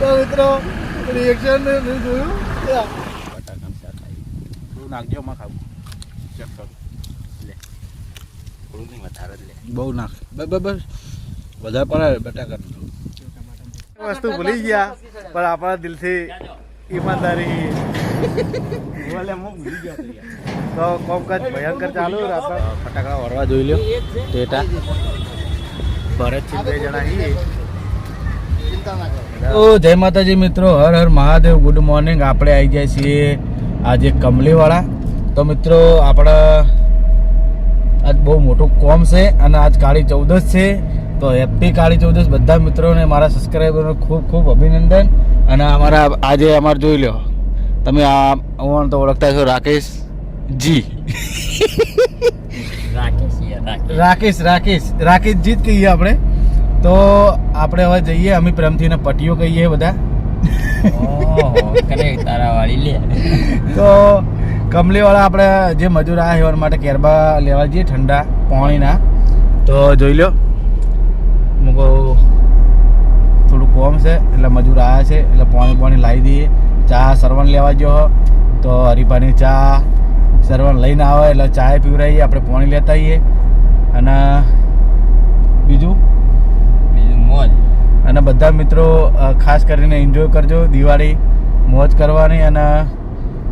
તો મિત્રો રિએક્શન જોયું બટાકાનું શાક થોડું નાખજો માં ખાવું ચેક કરું લે થોડું નહીં વધારે જ લે બહુ નાખ બસ વધારે પડે બટાકાનું વસ્તુ ભૂલી ગયા પણ આપણા દિલથી ઈમાનદારી તો કોમકાજ ભયંકર ચાલુ ફટાકડા વળવા જોઈ લ્યો ટેટા ભરત બે જણા છીએ ઓ જય માતાજી મિત્રો, હર હર મહાદેવ, ગુડ મોર્નિંગ. આપણે આવી જાય છીએ આજે કમલીવાળા. તો મિત્રો આપણે આજ બહુ મોટું કોમ છે અને આજ કાળી ચૌદશ છે. તો હેપી કાળી ચૌદશ બધા મિત્રોને, મારા સબસ્ક્રાઈબરને ખૂબ ખૂબ અભિનંદન. અને અમારા આજે અમારે જોઈ લો તમે, આ હું તો ઓળખતા છો રાકેશ જી, રાકેશ જીત કહીએ આપણે. તો આપણે હવે જઈએ, અમે પ્રેમથી ને પટીઓ કહીએ બધા. તો કમલીવાળા આપણે જે મજૂર આવ્યા હેવન માટે કેરબા લેવા જઈએ ઠંડા પાણીના. તો જોઈ લો મૂકો થોડું કોમ છે એટલે મજૂર આવ્યા છે એટલે પાણી લાવી દઈએ. ચા સરવણ લેવા ગયો તો હરીફાની ચા સરવણ લઈને આવે એટલે ચા પીવડાવીએ, આપણે પાણી લેતા આવીએ. અને બીજું મોજ. અને બધા મિત્રો ખાસ કરીને એન્જોય કરજો દિવાળી, મોજ કરવાની અને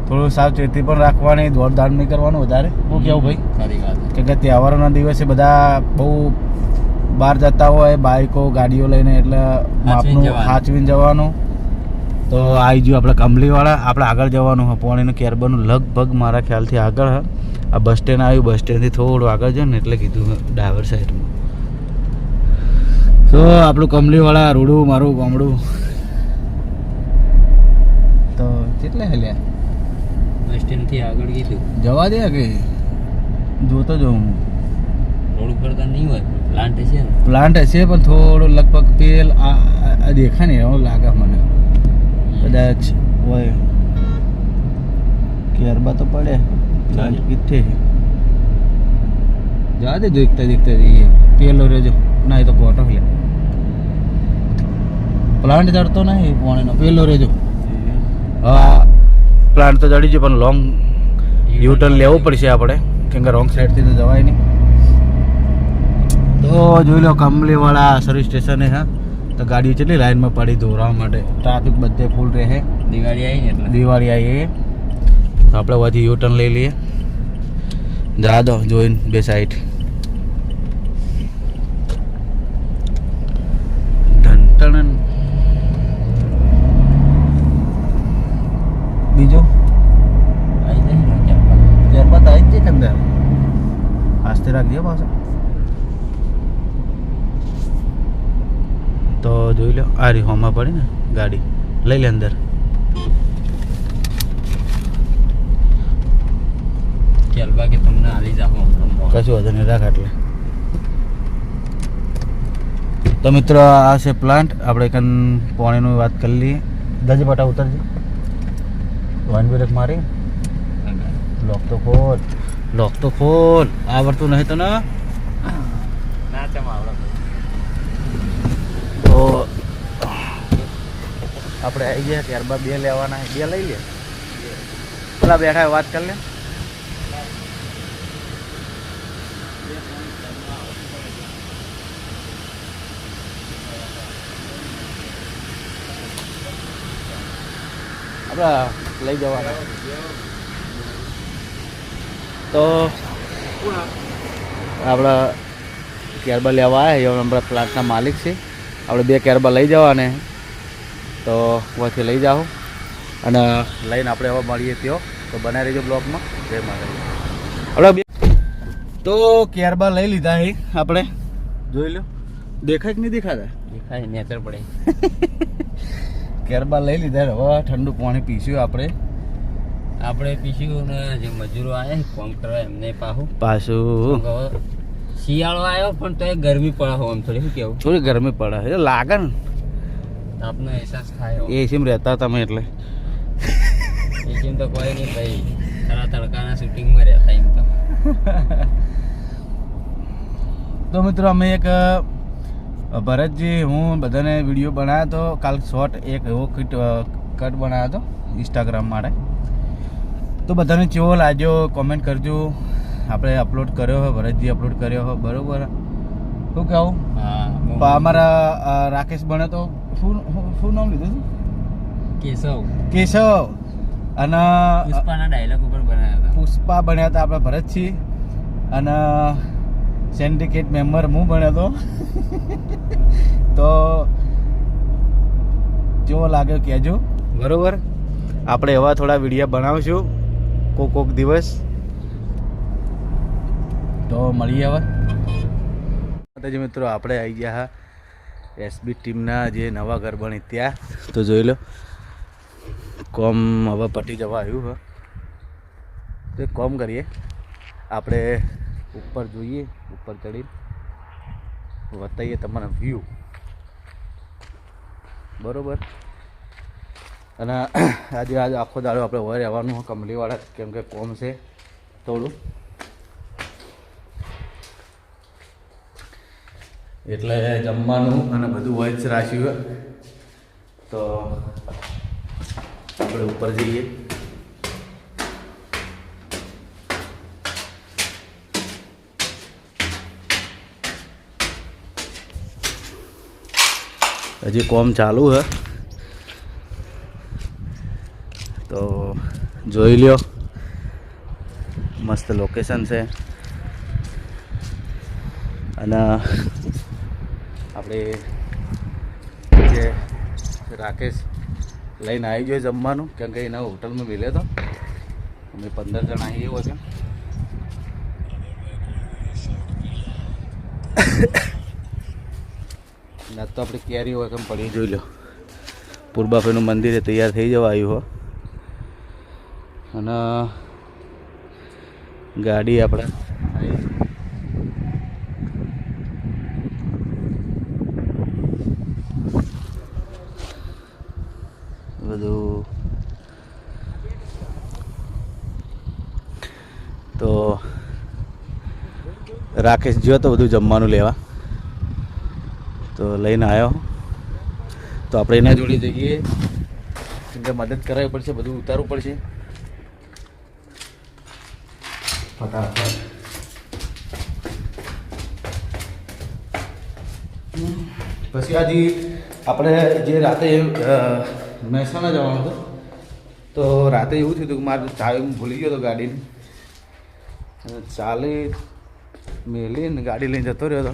થોડું સાવચેતી પણ રાખવાની, દોડધામ નહીં કરવાનું વધારે. હું કેવું ભાઈ? કેમ કે તહેવારોના દિવસે બધા બહુ બહાર જતા હોય બાઈકો ગાડીઓ લઈને, એટલે આપનું સાચવીને જવાનું. તો આવી ગયું આપણે કમલીવાળા. આપણે આગળ જવાનું હોય પોણીનું કેરબાનું લગભગ મારા ખ્યાલથી આગળ હા. આ બસ સ્ટેન્ડ આવ્યું, બસ સ્ટેન્ડથી થોડું આગળ જાય ને એટલે કીધું ડાયવર સાઈડમાં. તો આપણું કમલીવાળા રોડું મારું ગામડું તો કેટલે હેલ્યા બસ સ્ટેન્ડથી આગળ કીધું જવા દે કે જોતો જાઉં. રોડ ઉપર તો નહીં હોય, પ્લાન્ટ હશે પણ થોડું લગભગ પેલ આ દેખાય ને એવું લાગે મને, કદાચ હોય. કેરબા તો પડે પ્લાન્ટ કિથે જવા દે, દેખતા પેલો રેજો ના, એ તો કોટો લે પ્લાન્ટ ચડતો નહીં પાણીનો, પેલો રેજો. હા પ્લાન્ટ તો ચડી છે પણ લોંગ યુટર્ન લેવું પડશે આપણે, કેમ કે રોંગ સાઈડથી તો જવાય નહીં. તો જોઈ લો કમલીવાળા સર્વિસ સ્ટેશને. હા તો ગાડી કેટલી લાઈનમાં પડી દોરાવા માટે, ટ્રાફિક બધે ફૂલ રહે. દિવાળી આવી તો આપણે વધી યુટર્ન લઈ લઈએ. જા દો જોઈને બે સાઈડ. બીજું ત્યારબાદ આવી જ છે અંદર, આસ્તે રાખજે પાછા. તો જોઈ લો આ રી હોમાં પડી ને ગાડી, લઈ લે અંદર. તમને આવી જાઓ કશું વધુ નહીં રાખ એટલે. તો મિત્રો આ છે પ્લાન્ટ. આપણે કન પાણીનું વાત કરી લઈએ. દજ બટા ઉતરજે, વન બ્રેક મારી. લોક તો ખોલ આવડતું નહીં તો ના તો આપણે આવી ગયા. ત્યારબાદ બે લેવાના, બે લઈ લે. પેલા બેઠા વાત કરી લે. આપણે લઈ જવાના. તો આપણે કેરબા લેવા આવ્યા, આપણા પ્લાન્ટના માલિક છે. આપણે બે કેરબા લઈ જવાને, તો વચ્ચે લઈ જાઓ અને લઈને આપણે હવે મળીએ ત્યાં. તો બનાવી રહેજો બ્લોગમાં. જય માતાજી. આપણે બે તો કેરબા લઈ લીધા છે આપણે, જોઈ લો. દેખાય કે નહીં દેખાતા? દેખાય, નેચર પડે. કેરબા લઈ લીધા. હવે ઠંડુ પાણી પીશું આપણે પીશું. ને જે મજૂરો આવ્યા કામ કરવા એમને પાછું શિયાળો આવ્યો પણ તો ગરમી પડે હોય એમ થોડી. શું કેવું? થોડી ગરમી પડે એટલે લાગે ને આપનો અહેસાસ થાય. એસીમાં રહેતા તમે એટલે એસીમ તો કોઈ નહીં ભાઈ, ખરા તડકાના શૂટિંગમાં રહેતા એમ તો. તો મિત્રો અમે એક ભરતજી હું બધાને વિડીયો બનાવ્યો હતો કાલ શોર્ટ એક એવો કટ બનાવ્યો હતો ઇન્સ્ટાગ્રામ માટે. તો બધાને કેવો લાગ્યો કોમેન્ટ કરજો. આપણે અપલોડ કર્યો હોય, ભરતજી અપલોડ કર્યો હોય, બરોબર. શું કહું? હા. અમારા રાકેશ બને તો શું નામ લીધું હતું? કેશવ. અને પુષ્પાના ડાયલોગ ઉપર બનાવ્યા હતા. પુષ્પા બન્યા હતા આપણા ભરતજી. અને સિન્ડિકેટ મેમ્બર હું બન્યો હતો. તો કેવો લાગ્યો કહેજો, બરોબર. આપણે એવા થોડા વિડીયો બનાવશું કોક દિવસ. તો મળીએ હવે. માતાજી મિત્રો, આપણે આવી ગયા એસબી ટીમના જે નવા ઘર બની ત્યાં. તો જોઈ લો, કોમ હવે પટી જવા આવ્યું હોય તો એક કોમ કરીએ, આપણે ઉપર જોઈએ, ઉપર ચડી બતાવીએ તમને વ્યૂ, બરોબર. અને આજે આખો દાડો આપણે હોય રહેવાનું હોય કંપનીવાળા, કેમ કે કોમ છે થોડું, એટલે જમવાનું અને બધું હોય જ રાખ્યું હોય. તો આપણે ઉપર જઈએ. હજી કોમ ચાલુ છે, તો જોઈ લ્યો. મસ્ત લોકેશન છે. અને આપણે જે રાકેશ લઈને આવી જોઈએ જમવાનું, કેમ કે એના હોટલમાં મિલ્યો હતો. અમે 15 જણા આવીએ એવો છે. ના તો આપણે કેરી હોય કેમ પડી જોઈ લો. પૂર્બાફેનું મંદિરે તૈયાર થઈ જવા આવ્યું હો. અને ગાડી આપણે બધું. તો રાકેશ ગયો તો બધું જમવાનું લેવા, તો લઈને આવ્યો. તો આપણે એના જોડે જઈએ, કેમ કે મદદ કરાવવી પડશે, બધું ઉતારવું પડશે ફટાફટ. પછી આજે આપણે જે રાતે મહેસાણા જવાનું હતું, તો રાતે એવું થયું હતું કે મારે ચાવી હું ભૂલી ગયો હતો ગાડીની. ચાલે મેલીને ગાડી લઈને જતો રહ્યો હતો.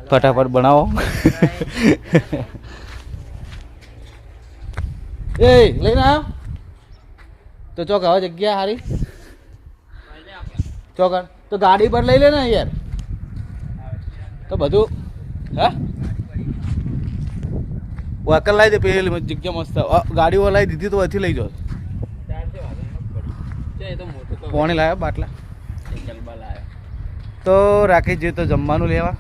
ફટાફટ બનાવો. એ લઈને આવ્યો તો ચોક હવે જગ્યા સારી ચોકર તો ગાડી પર લઈ લે ને યાર. તો બધું હા વાકર લાવી દે, પેલી જગ્યા મસ્ત ગાડીઓ લાવી દીધી તો અહીંથી લઈ જાઓ. પોણી લાવ્યો બાટલા. તો રાખી જોઈએ તો જમવાનું લેવા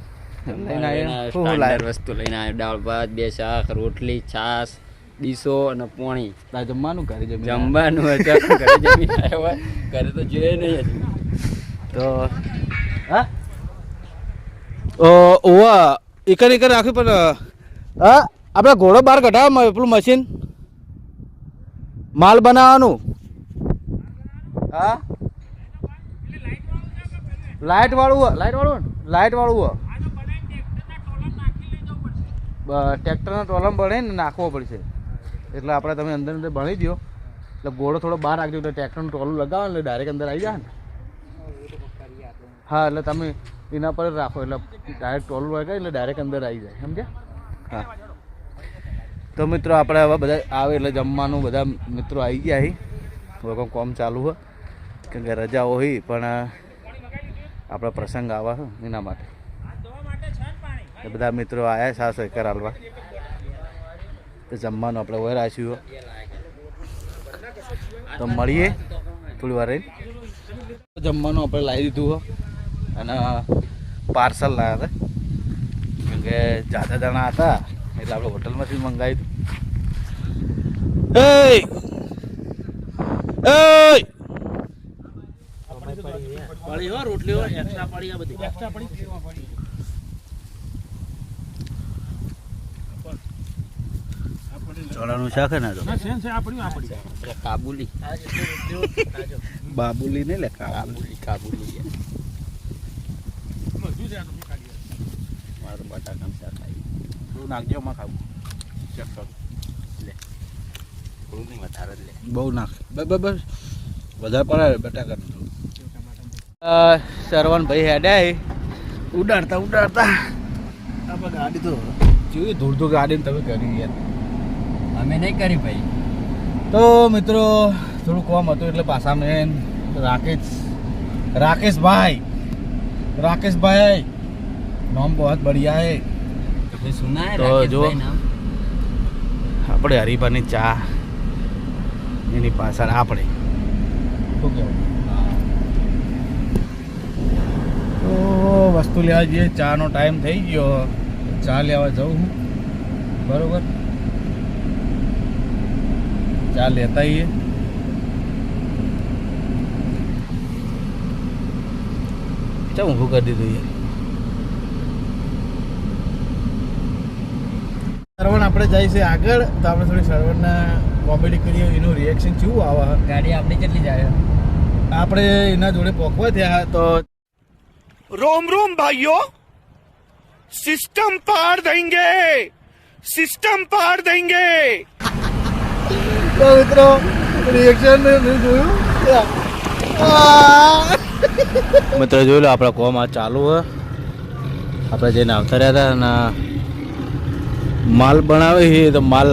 લઈને આવ્યા. શું લાવ્યો? વસ્તુ લઈને આવ્યો. દાળ ભાત, 2 શાક, રોટલી, છાશ, ડીસો અને પોણી. જમવાનું ઘરે જમવાનું હતું. ઘરે જમીને આવ્યો હોય, ઘરે તો જોઈએ નહીં હજુ. તો હા ઓવા એકર રાખ્યું. પણ હા આપણે ઘોડો બહાર કઢાવવા પેલું મશીન માલ બનાવવાનું. હા લાઇટ વાળું ટ્રેક્ટરના ટોલમ બને ને નાખવો પડશે. એટલે આપણે તમે અંદર ભણી દો, એટલે ઘોડો થોડો બહાર રાખજો, એટલે ટ્રેક્ટરનું ટોલું લગાવો એટલે ડાયરેક્ટ અંદર આવી જાય ને. હા એટલે તમે એના પર રાખો, એટલે ડાયરેક્ટ ટોલું લગાવે એટલે ડાયરેક્ટ અંદર આવી જાય, સમજ્યા? હા. તો મિત્રો આપણે હવે બધા આવે એટલે જમવાનું બધા મિત્રો આવી ગયા અહીં. હવે કોમ ચાલુ હોય, કેમ કે રજાઓ હોય, પણ આપણા પ્રસંગ આવા છે એના માટે બધા મિત્રો આવ્યા છે આ સહકાર હાલવા. તો જમવાનું આપણે વહી રાખ્યું. તો મળીએ થોડી વાર. જમવાનું આપણે લાવી દીધું હોય અને પાર્સલ લાવ્યા હતા, કેમ કે જાદા જણા હતા એટલે આપણે હોટલમાંથી મંગાવ્યું હતું. પડી હો રોટલી હોય એક્સ્ટ્રા પડી, આ બધી એક્સ્ટ્રા પડી. ચોળાનું શાક હે ને તો કાબુલી બાબુલી નહીં લે કાબુલી મારું બટાકાનું શાક આવી થોડું નાખજો માં ખાવું ચેક કરો થોડું નહીં વધારે જ લે બહુ નાખ બસ વધારે પડે બટાકાનું સરવન ભાઈ હેડ્યા ઉડાડતા આપણે ગાડી તો જેવી ધૂળ ગાડી તમે કરી યાર અમે નહીં કરી ભાઈ તો મિત્રો થોડું કોમ હતું એટલે પાછા મેં રાકેશભાઈ નામ બહુ બઢિયા હે સુના તો જો આપણે હરીફાની ચા એની પાછળ આપણે શું કહેવું તો વસ્તુ લેવા જઈએ ચાનો ટાઈમ થઈ ગયો ચા લેવા જાઉં હું બરોબર ચા લેતા આવીએ ચાલ ઊભું કરી દીધું યાર શ્રવણ આપણે જાય છે આગળ તો આપણે થોડી શ્રવણના કોમેડી કરીએ એનું રિએક્શન કેવું આવે ગાડી આપણી કેટલી જાય આપણે એના જોડે પોકવા થયા તો रोम रोम भाइयों सिस्टम पार देंगे તો મિત્રો રિએક્શન જોયું મિત્રો જોઈ લો આપણા કોમ આ ચાલુ હે આપણે જઈને આવતા રહ્યા હતા અને માલ બનાવે છે તો માલ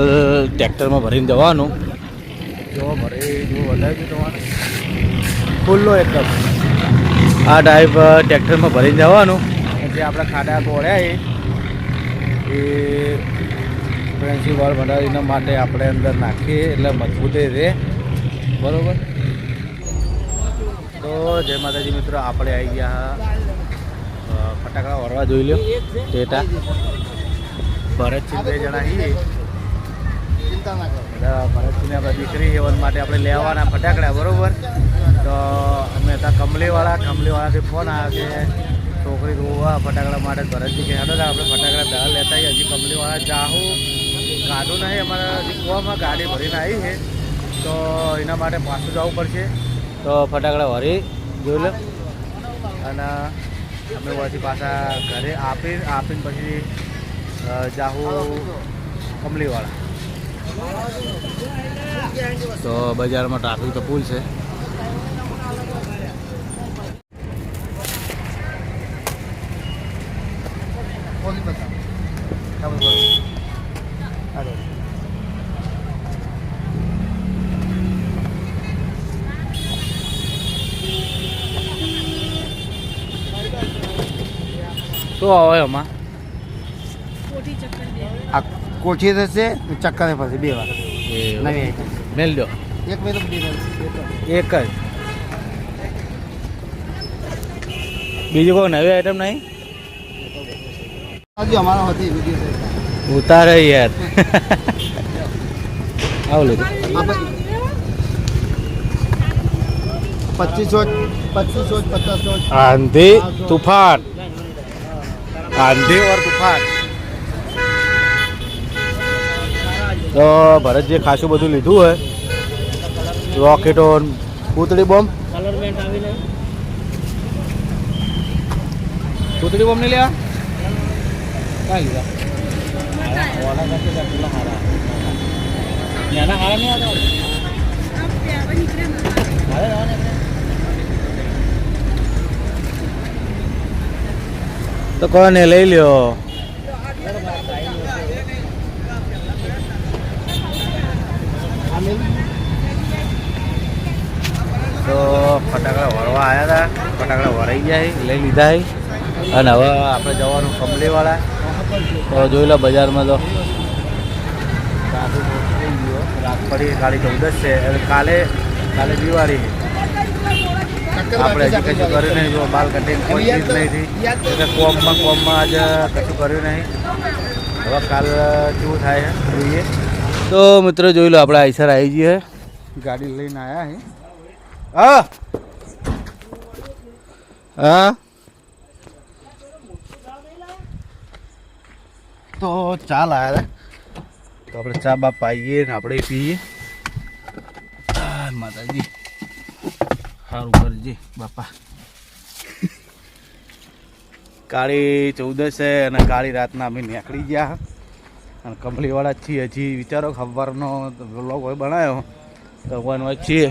ટ્રેક્ટરમાં ભરીને જવાનું જો ભરી જો વધારે તમારે ખુલ્લો એકદમ આ ટાઈપ ટ્રેક્ટરમાં ભરીને જવાનું જે આપણે ખાડા ગોળ્યા એ પ્રિન્સિપલ બનાવીના માટે આપણે અંદર નાખીએ એટલે મજબૂતે રહે બરાબર તો જય માતાજી મિત્રો આપણે આવી ગયા ફટાકડા વળવા જોઈ લો ટેટા ભરતસિંહ 2 જણા છીએ ભરતસિંહની આપણા દીકરી એવન માટે આપણે લેવાના ફટાકડા બરાબર તો અમે હતા કમલીવાળાથી ફોન આવ્યો કે છોકરી રોવા ફટાકડા માટે ભરતસિંહ કે હેડો આપણે ફટાકડા દા લેતા હજી કમલીવાળા જાહું ગાડું નહીં અમારા કુવામાં ગાડી ભરીને આવી છે તો એના માટે પાછું જવું પડશે તો ફટાકડા ભરી જોઈ લો અને અમે પછી પાછા ઘરે આપીને પછી જાહું કમલીવાળા તો બજારમાં ટ્રાફિક તો ફૂલ છે શું આવે એમાં આ કોઠી થશે ચક્કર પાસે 2 વાર નવી આઈટમ મેલ દો એક મેં તો એક જ બીજી કોઈ નવી આઈટમ નહીં હજુ અમારા હતી વિડીયો ઉતારે યાર આવું લીધું 2550 आंधी तूफान आंधी और तूफान તો ભરતજી ખાસું બધું લીધું હોય રોકેટો પૂતળી બોમ્બ પૂતળી બોમ્બ નહીં લેવા કાંઈ લીધા તો કોને લઈ લ્યો તો ફટાકડા વળવા આવ્યા હતા ફટાકડા વળાઈ ગયા લઈ લીધા અને હવે આપણે જવાનું કમલીવાળા તો જોઈ લો બજારમાં તો રાખપડી કાળી 14 છે કાલે દિવાળી આપણે હજી કશું કર્યું નહીં જો બાલ કટિંગ કોઈ ચીજ નહીં થઈ એટલે કોમમાં આજે કશું કર્યું નહીં હવે કાલ કેવું થાય છે જોઈએ તો મિત્રો જોઈ લો આપણે આઈસર આવી જઈએ ગાડી લઈને આવ્યા છે હા હા તો ચાલ આવ્યા તો આપણે ચા બા પાઈએ ને આપણે પીએ. માતાજી સારું કરજે બાપા. કાળી 14 છે અને કાળી રાતના અમે નીકળી ગયા અને કમલીવાળા છીએ. હજી વિચારો ખબરનો વ્લોગ હોય બનાવ્યો તો ભગવાન છીએ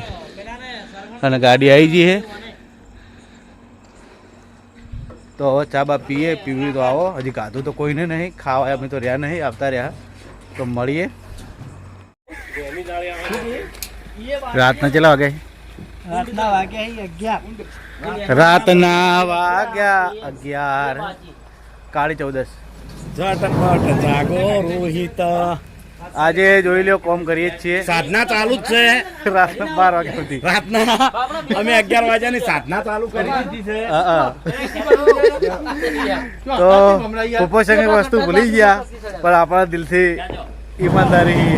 અને ગાડી આવી ગઈ છે. તો હવે ચા બા પીવી તો આવો. હજી ખાધું તો કોઈને નહીં, ખાવા અમે તો રહ્યા નહીં, આવતા રહ્યા. તો મળીએ. રાતના કેટલા વાગે? રાતના વાગ્યા 11. કાળી 14. જાગો રોહિત. આજે જોઈ લો કોમ કરીએ જ છીએ. સાધના ચાલુ જ છે. રાતના 12 વાગ્યા સુધી. રાતના અમે 11 વાગ્યાની સાધના ચાલુ કરી દીધી છે. તો કુપોષણની વસ્તુ ભૂલી ગયા પણ આપણા દિલથી ઈમાનદારી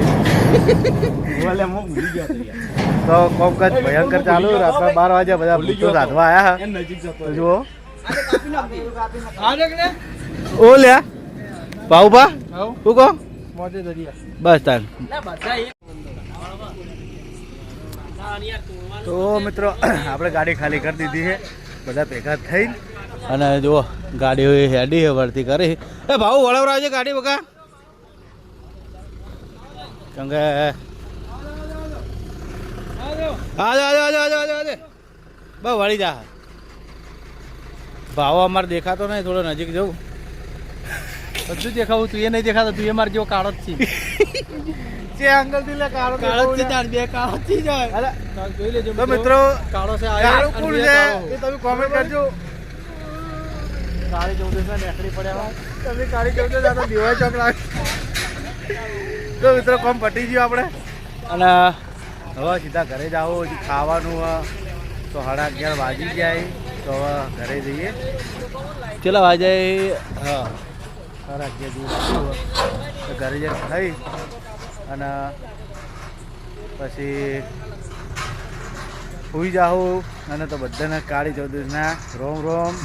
તો કોમકાજ ભયંકર ચાલુ. રાતના 12 વાગ્યા બધા ભૂતો સાધવા આવ્યા. તો જુઓ ઓ લ્યા ભાઉભા શું કહો? બસ તાર. તો મિત્રો આપણે ગાડી ખાલી કરી દીધી છે બધા ભેગા થઈ અને જુઓ ગાડી હેડી છે વળતી કરી. એ ભાઉ વળવરાવ છે ગાડી બકા કેમ કે બસ વળી જા. ભાવો અમારે દેખાતો નહીં, થોડો નજીક જવું. બધું દેખાવું, તું એ નહીં દેખાતો, તું એ મારે જેવો કાળો જ છે. જે અંગલ થી લે કાળો કાળો જ છે તાર, બે કાળો જ જાય. જોઈ લેજો તો મિત્રો કાળો છે કાળો કોણ છે એ તમે કોમેન્ટ કરજો. કાળી 14 માં નેકડી પડ્યા. તમે કાળી 14 દાદા દિવાળી ચોક લાગે. તો મિત્રો કોમ પટી ગયું આપણે અને હવે સીધા ઘરે જ આવો. હજી ખાવાનું તો 11:30 વાગી જાય. તો હવે ઘરે જઈએ. કેટલા વાગે? હા 11:30 તો ઘરે જઈને ખાઈ અને પછી સુઈ જાઉં. અને તો બધાને કાળી 14 રોમ રોમ.